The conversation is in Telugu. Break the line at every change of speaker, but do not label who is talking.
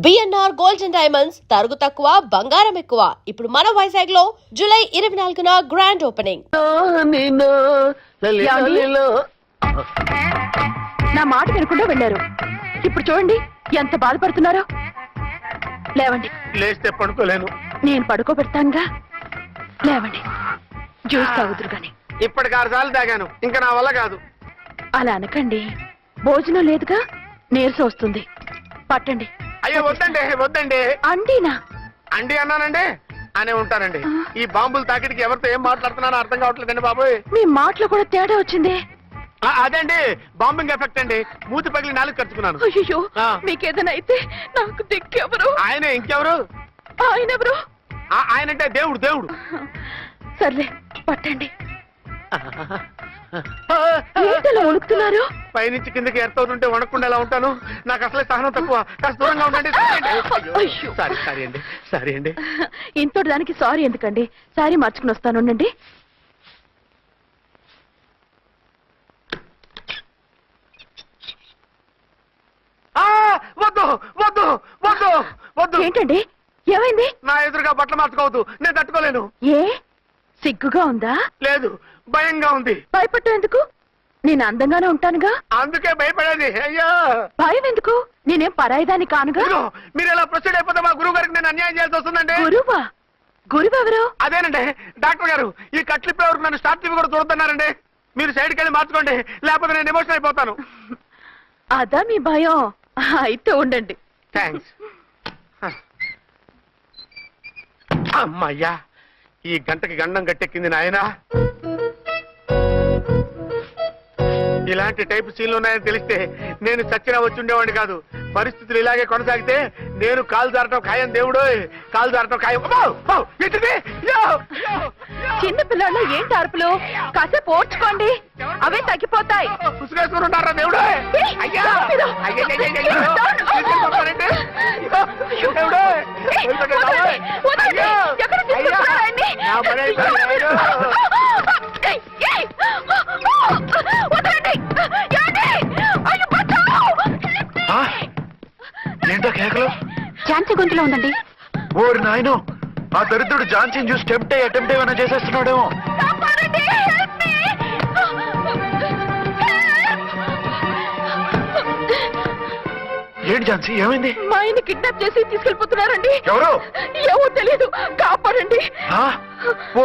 బిఎన్ఆర్ గోల్డ్ అండ్ డైమండ్స్ తరుగు తక్కువ బంగారం ఎక్కువ. ఇప్పుడు మన వైజాగ్ లో జూలై 24న గ్రాండ్ ఓపెనింగ్.
నా మాట వినకుండా వెళ్ళారు. ఇప్పుడు చూడండి ఎంత బాధపడుతున్నారో. లేవండి.
లేస్తే పడుకోలేను.
నేను పడుకోబెడతానుగా. లేవండి, జ్యూస్ తాగుదురు గాని.
ఇప్పటికి 6 సార్లు తాగాను, ఇంకా నా వల్ల కాదు.
అలా అనకండి, భోజనం లేదుగా, నీరసం వస్తుంది. పట్టండి.
అయ్యో వద్దండి, వద్దండి.
అండినా
అండి అన్నానండి అనే ఉంటానండి. ఈ బాంబులు తాకిడికి ఎవరితో ఏం మాట్లాడుతున్నానో అర్థం కావట్లేదండి బాబోయ్.
మీ మాటలో కూడా తేడా వచ్చింది.
అదండి బాంబింగ్ ఎఫెక్ట్ అండి. మూతి పగిలి 4 ఖర్చుకున్నాను.
అయ్యో, మీకేదైనా అయితే నాకు దిక్కెవరు?
ఆయనే, ఇంకెవరు?
ఆయన ఎవరు?
ఆయనంటే దేవుడు. దేవుడు.
సర్లే, పట్టండి. ఏంటలా వణుకుతున్నారు?
పైనుంచి కిందకి ఎర్తవుతుంటే వణకుండా ఎలా ఉంటాను? నాకు అసలే సహనం తక్కువ. కాస్త దూరంగా ఉండండి. సారీ అండి.
ఇంతటి దానికి సారీ ఎందుకండి? సారీ మార్చుకుని వస్తాను. ఉండండి.
వద్దు వద్దు వద్దు వద్దు.
ఏంటండి, ఏమైంది?
నా ఎదురుగా బట్టలు మార్చుకోవద్దు, నేను తట్టుకోలేను.
ఏ సిగ్గుగా ఉందా?
లేదు, భయంగా ఉంది.
భయపట్టు ఎందుకు? నేను అందంగానే ఉంటానుగా.
అందుకే భయపడేది. అయ్యో,
భయం ఎందుకు? నేనేం పరాయిదాన్ని కానుగా.
మీరు ఎలా ప్రొసీడ్ అయిపోతే మా గురువు గారికి నేను అన్యాయం చేయాల్సి వస్తుందండి.
గురువా? గురువెవరు?
అదేనండి డాక్టర్ గారు. ఈ కట్లిప్పే వరకు నన్ను స్టార్ట్ టీవీ కూడా చూడతున్నారండి. మీరు సైడ్కి వెళ్ళి మార్చుకోండి, లేకపోతే నేను ఎమోషన్ అయిపోతాను.
అదా మీ భయం? అయితే ఉండండి.
థ్యాంక్స్. అమ్మయ్యా, ఈ గంటకి గండం గట్టెక్కింది నాయనా. ఇలాంటి టైప్ సీన్లు ఉన్నాయని తెలిస్తే నేను చచ్చినా వచ్చి ఉండేవాడిని కాదు. పరిస్థితులు ఇలాగే కొనసాగితే నేను కాలు జారటం ఖాయం. దేవుడు, కాలు జారటం ఖాయం.
చిన్న పిల్లలు ఏంటి అరుపులు? కాసేపు ఓర్చుకోండి, అవే తగ్గిపోతాయి.
ఉసుకేసుకుని ఉంటారా దేవుడు? ఏంటో కేకలు?
ఝాన్సీ గొంతులో ఉందండి.
ఓరి నాయనో, ఆ దరిద్రుడు ఝాన్సీని చూసి అటెంప్ట్ ఏమైనా చేసేస్తున్నాడేమో. ఏంటి ఝాన్సీ, ఏమైంది?
మా ఆయన కిడ్నాప్ చేసి తీసుకెళ్ళిపోతున్నారండి.
ఎవరు?
ఏమో తెలియదు, కాపాడండి.
ఓ